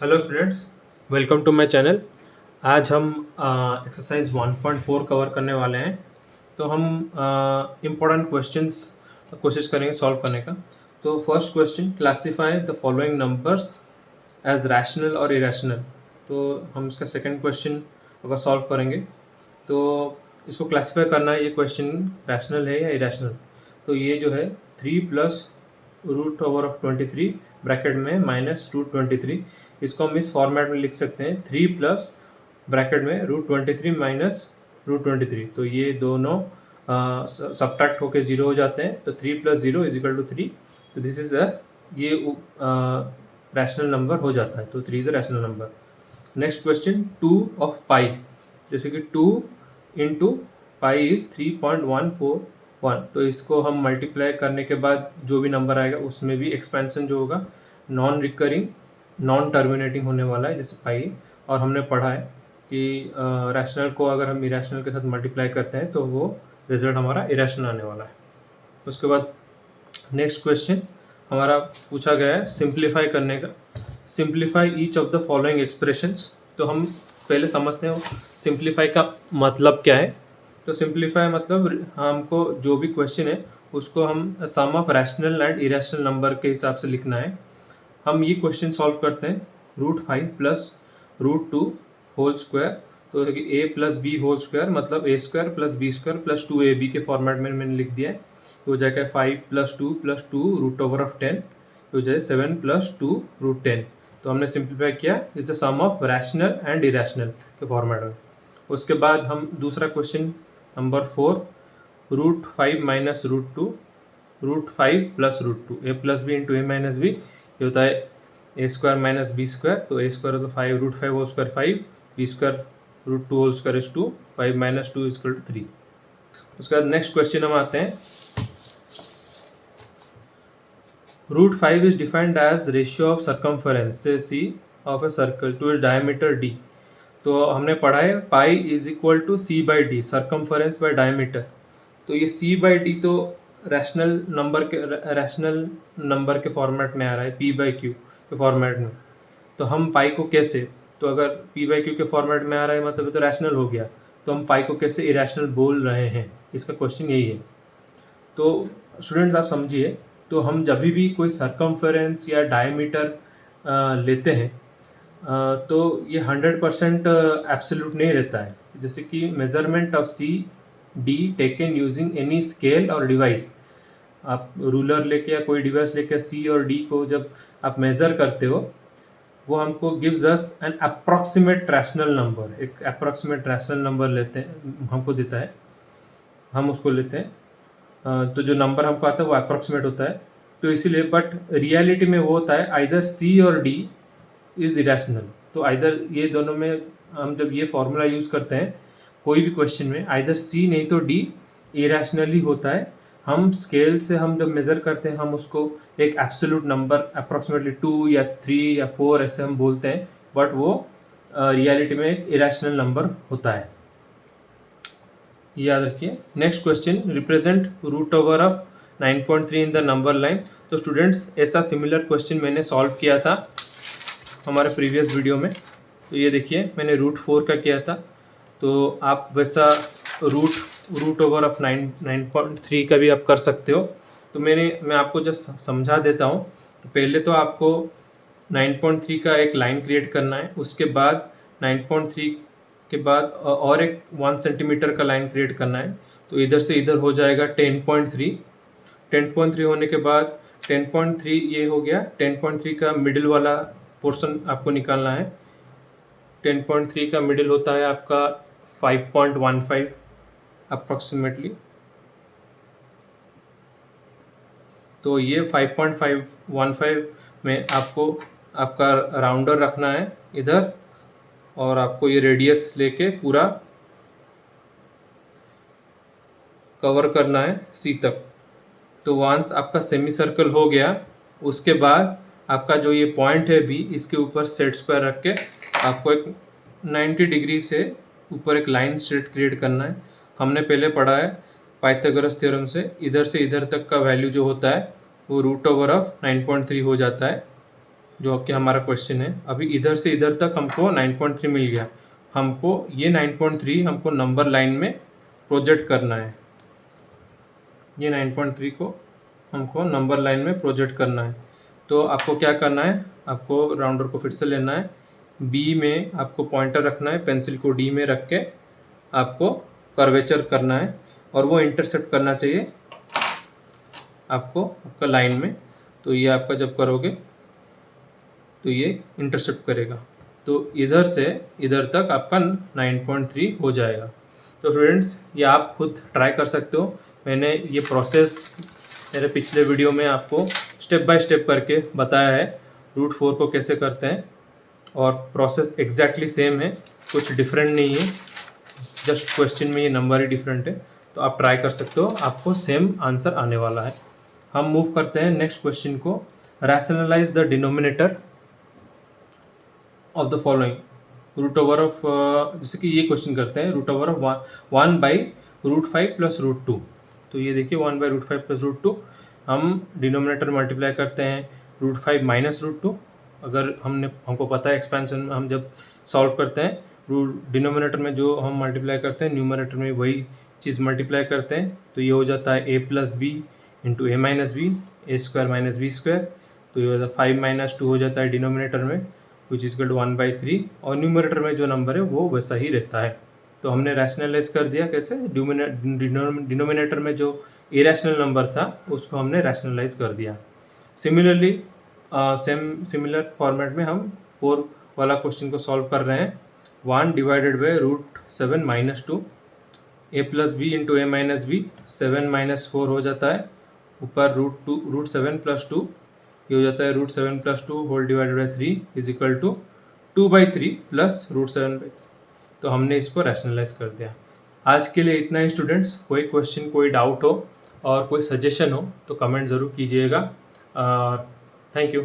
Hello students, welcome to my channel. आज हम exercise 1.4 cover करने वाले हैं। तो हम इम्पोर्टेंट क्वेश्चंस कोशिश करेंगे सॉल्व करने का। तो first question, classify the following numbers as rational और इरेशनल। तो हम इसका सेकंड क्वेश्चन अगर सॉल्व करेंगे तो इसको क्लासिफाई करना है, ये क्वेश्चन रैशनल है या इरेशनल। तो ये जो है 3 plus root over of 23 bracket में माइनस रूट 23, इसको हम इस फॉर्मेट में लिख सकते हैं 3 प्लस ब्रैकेट में रूट 23 माइनस रूट 23। तो ये दोनों सब्ट्रैक्ट होकर जीरो हो जाते हैं। तो 3 प्लस 0 इज इक्वल टू 3। तो दिस इज ये रैशनल नंबर हो जाता है। तो 3 is a rational number. Next question, 2 of pi, जैसे कि 2 इंटू पाई इज 3.141। तो इसको हम मल्टीप्लाई करने के बाद जो भी नंबर आएगा उसमें भी एक्सपेंशन जो होगा नॉन रिकरिंग नॉन टर्मिनेटिंग होने वाला है, जैसे पाई। और हमने पढ़ा है कि रैशनल को अगर हम इरेशनल के साथ मल्टीप्लाई करते हैं तो वो रिजल्ट हमारा इरेशनल आने वाला है। उसके बाद नेक्स्ट क्वेश्चन हमारा पूछा गया है सिंप्लीफाई करने का। Simplify each of the following expressions. तो हम पहले समझते हैं सिंप्लीफाई का मतलब क्या है। तो सिंप्लीफाई मतलब हमको जो भी क्वेश्चन है उसको हम sum of rational and irrational number के हिसाब से लिखना है। हम ये क्वेश्चन सॉल्व करते हैं root 5 plus root 2 whole square. तो A plus B whole square मतलब A square plus B square plus 2ab के फॉर्मेट में मैंने लिख दिया है। हो जाएगा 5 प्लस 2 रूट ओवर ऑफ 10, हो जाए 7 प्लस 2 रूट 10। तो हमने सिंप्लीफाई किया is the sum of rational and irrational के फॉर्मेट में। उसके बाद हम दूसरा question number 4, root 5 minus root 2 root 5 plus root 2, A plus B into A minus B, ये होता है A square minus B square. तो ए स्क्वायर तो 5 root 5 whole square 5, B square root 2 whole square is 2, 5 minus 2 is 3। उसके बाद next question हम आते हैं, root 5 is defined as ratio of circumference से C of a circle to is diameter D. तो हमने पढ़ा है pi is equal to C by D, circumference by diameter. तो ये सी बाई डी तो रैशनल नंबर के फॉर्मेट में आ रहा है, पी बाई क्यू के फॉर्मेट में। तो हम पाई को कैसे, तो अगर पी बाई क्यू के फॉर्मेट में आ रहा है मतलब तो रैशनल हो गया, तो हम पाई को कैसे इरेशनल बोल रहे हैं, इसका क्वेश्चन यही है। तो स्टूडेंट्स आप समझिए, तो हम जब भी कोई सर्कमफेरेंस या डायमीटर लेते हैं तो ये 100% एब्सोल्यूट नहीं रहता है। जैसे कि measurement of C D taken using any scale और डिवाइस। आप रूलर लेके या कोई डिवाइस लेके सी और डी को जब आप मेज़र करते हो, वो हमको gives us an approximate rational number, एक अप्रॉक्सीमेट रैशनल नंबर लेते हैं, हमको देता है, हम उसको लेते हैं। तो जो नंबर हमको आता है वो अप्रॉक्सीमेट होता है। तो इसीलिए बट रियलिटी में वो होता है आइदर सी और डी इज इरेशनल। तो आइदर ये दोनों में हम जब ये फॉर्मूला यूज़ करते हैं कोई भी क्वेश्चन में, आइदर सी नहीं तो डी इरेशनल ही होता है। हम स्केल से हम जब मेज़र करते हैं हम उसको एक एब्सोल्यूट नंबर अप्रॉक्सीमेटली 2 या 3 या 4 ऐसे हम बोलते हैं, बट वो रियलिटी में एक इरेशनल नंबर होता है, याद रखिए। Next question, represent root over of 9.3 in the number line. तो स्टूडेंट्स ऐसा सिमिलर क्वेश्चन मैंने सॉल्व किया था हमारे प्रीवियस वीडियो में। तो ये देखिए मैंने रूट 4 का किया था। तो आप वैसा रूट ओवर ऑफ 9.3 का भी आप कर सकते हो। तो मैं आपको जस्ट समझा देता हूँ। तो पहले तो आपको 9.3 का एक लाइन क्रिएट करना है, उसके बाद 9.3 के बाद और एक 1 सेंटीमीटर का लाइन क्रिएट करना है। तो इधर से इधर हो जाएगा 10.3। 10.3 होने के बाद 10.3 ये हो गया। 10.3 का मिडिल वाला पोर्शन आपको निकालना है। 10.3 का मिडिल होता है आपका 5.15 अप्रॉक्सीमेटली। तो ये 5.515 में आपको आपका राउंडर रखना है इधर, और आपको ये रेडियस लेके पूरा कवर करना है सी तक। तो वंस आपका सेमी सर्कल हो गया, उसके बाद आपका जो ये पॉइंट है बी, इसके ऊपर सेट स्क्वायर रख के आपको एक 90 डिग्री से ऊपर एक लाइन स्ट्रेट क्रिएट करना है। हमने पहले पढ़ा है पाइथागोरस थ्योरम से इधर तक का वैल्यू जो होता है वो रूट ओवर ऑफ 9.3 हो जाता है। जो कि हमारा क्वेश्चन है, अभी इधर से इधर तक हमको 9.3 मिल गया, हमको ये 9.3 हमको नंबर लाइन में प्रोजेक्ट करना है। ये 9.3 को हमको नंबर लाइन में प्रोजेक्ट करना है। तो आपको क्या करना है, आपको राउंडर को फिर से लेना है, बी में आपको पॉइंटर रखना है, पेंसिल को डी में रख के आपको कर्वेचर करना है और वो इंटरसेप्ट करना चाहिए आपको आपका लाइन में। तो ये आपका जब करोगे तो ये इंटरसेप्ट करेगा, तो इधर से इधर तक आपका 9.3 हो जाएगा। तो स्टूडेंट्स ये आप खुद ट्राई कर सकते हो, मैंने ये प्रोसेस मेरे पिछले वीडियो में आपको स्टेप बाय स्टेप करके बताया है रूट 4 को कैसे करते हैं, और प्रोसेस एग्जैक्टली सेम है, कुछ डिफरेंट नहीं है, जस्ट क्वेश्चन में ये नंबर ही डिफरेंट है। तो आप ट्राई कर सकते हो, आपको सेम आंसर आने वाला है। हम मूव करते हैं नेक्स्ट क्वेश्चन को, rationalise the denominator of the following, root over of, जैसे कि ये क्वेश्चन करते हैं रूट ओवर ऑफ 1/√5 + √2। तो ये देखिए 1/√5 + √2, हम डिनोमिनेटर मल्टीप्लाई करते हैं √5 - √2। अगर हमको पता है एक्सपेंशन हम जब सॉल्व करते हैं डिनोमिनेटर में जो हम मल्टीप्लाई करते हैं न्यूमरेटर में वही चीज़ मल्टीप्लाई करते हैं, तो ये हो जाता है a + b × a - b, a² - b²। तो ये हो जाता है 5 - 2 हो जाता है डिनोमिनेटर में, विच इज इक्वल टू 1/3, और न्यूमरेटर में जो नंबर है वो वैसा ही रहता है। तो हमने रैशनलाइज कर दिया कैसे, डिनोमिनेटर में जो इरेशनल नंबर था उसको हमने रैशनलाइज कर दिया। सिमिलरली सिमिलर फॉर्मेट में हम 4 वाला क्वेश्चन को सॉल्व कर रहे हैं। 1/√7 - 2, a + b × a - b, 7 - 4 हो जाता है, ऊपर √7 + 2, ये हो जाता है √7 + 2 whole divided by 3 is equal to 2/3 + √7/3। तो हमने इसको रैशनलाइज कर दिया। आज के लिए इतना ही स्टूडेंट्स, कोई क्वेश्चन कोई डाउट हो और कोई सजेशन हो तो कमेंट ज़रूर कीजिएगा। Thank you.